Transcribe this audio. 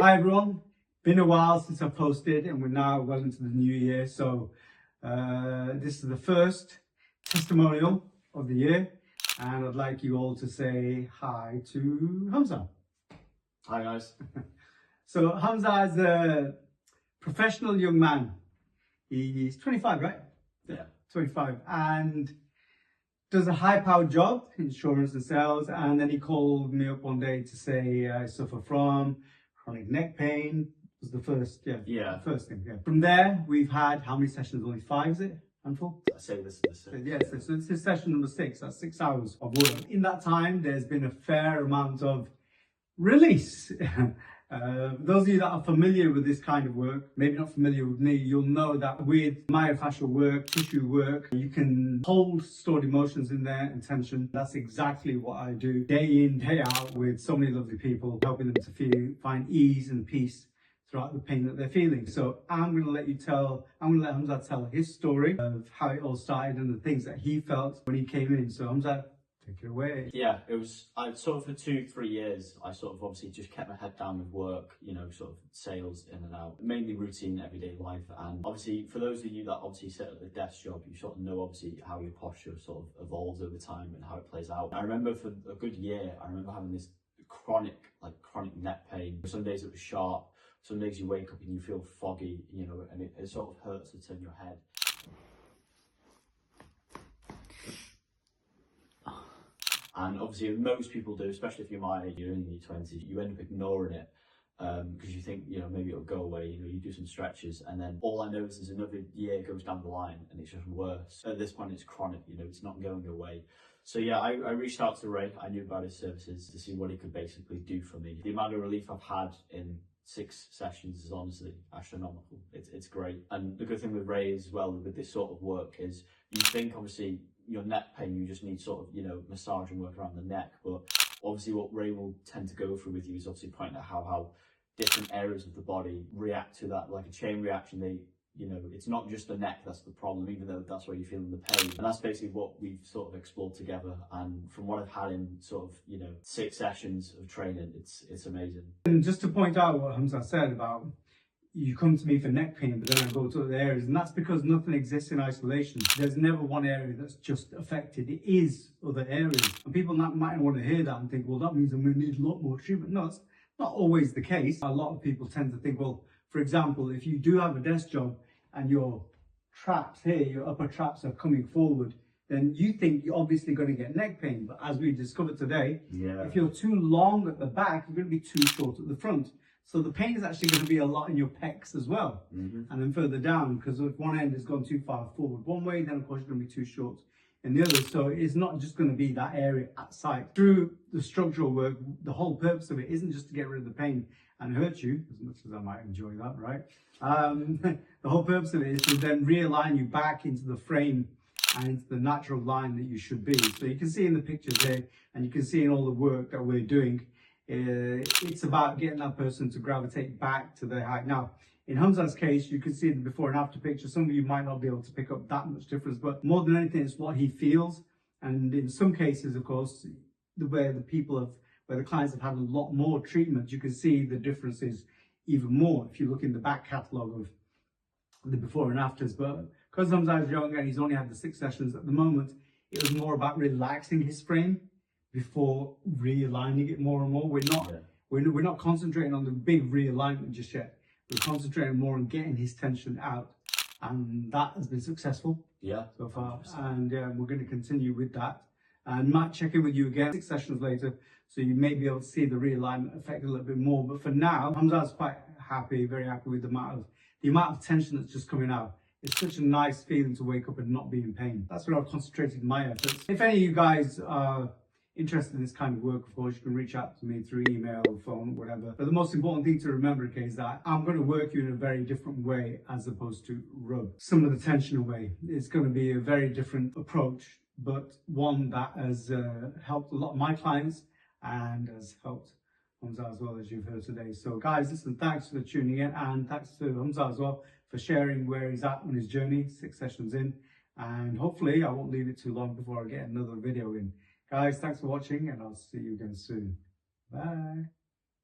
Hi everyone, been a while since I've posted and we're now well into the new year, so this is the first testimonial of the year and I'd like you all to say hi to Hamza. Hi guys. So Hamza is a professional young man. He's 25, right? Yeah. 25 and does a high-powered job, insurance and sales, and then he called me up one day to say I suffer from chronic neck pain. Was the first, first thing. Yeah. From there, we've had how many sessions? Only 5, is it? Handful? I say this is the 6. Yes, so this is session number 6. That's 6 hours of work. In that time, there's been a fair amount of release. Those of you that are familiar with this kind of work, maybe not familiar with me, you'll know that with myofascial work, tissue work, you can hold stored emotions in there and tension. That's exactly what I do day in, day out with so many lovely people, helping them to find ease and peace throughout the pain that they're feeling. So I'm going to let Hamza tell his story of how it all started and the things that he felt when he came in. So Hamza, take it away. Yeah, I sort of for 2-3 years, I sort of obviously just kept my head down with work, you know, sort of sales in and out, mainly routine everyday life. And obviously for those of you that obviously sit at the desk job, you sort of know obviously how your posture sort of evolves over time and how it plays out. I remember for a good year, I remember having this chronic neck pain. Some days it was sharp, some days you wake up and you feel foggy, you know, and it sort of hurts to turn your head. And obviously most people do, especially if you're my age, you're in your 20s, you end up ignoring it because you think, you know, maybe it'll go away, you know, you do some stretches and then all I notice is another year goes down the line and it's just worse. At this point it's chronic, you know, it's not going away. So yeah, I reached out to Ray. I knew about his services to see what he could basically do for me. The amount of relief I've had in 6 sessions is honestly astronomical. It's great. And the good thing with Ray as well with this sort of work is you think obviously your neck pain, you just need sort of, you know, massage and work around the neck. But obviously what Ray will tend to go through with you is obviously pointing out how different areas of the body react to that, like a chain reaction. You know, it's not just the neck that's the problem, even though that's where you're feeling the pain. And that's basically what we've sort of explored together. And from what I've had in sort of, you know, 6 sessions of training, it's amazing. And just to point out what Hamza said about you come to me for neck pain, but then I go to other areas, and that's because nothing exists in isolation. There's never one area that's just affected. It is other areas. And people might want to hear that and think, well, that means I'm going to need a lot more treatment. No, it's not always the case. A lot of people tend to think, well, for example, if you do have a desk job and your traps here, your upper traps are coming forward, then you think you're obviously going to get neck pain. But as we discovered today, if you're too long at the back, you're going to be too short at the front. So the pain is actually going to be a lot in your pecs as well. And then further down, because if one end has gone too far forward one way, then of course you're going to be too short in the other. So it's not just going to be that area at sight. Through the structural work, the whole purpose of it isn't just to get rid of the pain and hurt you, as much as I might enjoy that, right? The whole purpose of it is to then realign you back into the frame and into the natural line that you should be. So you can see in the pictures here, and you can see in all the work that we're doing, it's about getting that person to gravitate back to their height. Now, in Hamza's case, you can see the before and after picture. Some of you might not be able to pick up that much difference, but more than anything, it's what he feels. And in some cases, of course, where the clients have had a lot more treatment, you can see the differences even more if you look in the back catalogue of the before and afters. But because Hamza is young and he's only had the 6 sessions at the moment, it was more about relaxing his frame before realigning it more and more. We're not concentrating on the big realignment just yet. We're concentrating more on getting his tension out, and that has been successful so far. 100%. And we're going to continue with that. And might check in with you again 6 sessions later, so you may be able to see the realignment effect a little bit more. But for now, Hamza's quite happy, very happy with the amount of tension that's just coming out. It's such a nice feeling to wake up and not be in pain. That's where I've concentrated my efforts. If any of you guys are interested in this kind of work, of course, you can reach out to me through email, phone, whatever. But the most important thing to remember, okay, is that I'm going to work you in a very different way as opposed to rub some of the tension away. It's going to be a very different approach, but one that has helped a lot of my clients and has helped Hamza as well, as you've heard today. So guys, listen, thanks for tuning in, and thanks to Hamza as well for sharing where he's at on his journey, 6 sessions in. And hopefully I won't leave it too long before I get another video in. Guys, thanks for watching, and I'll see you again soon. Bye.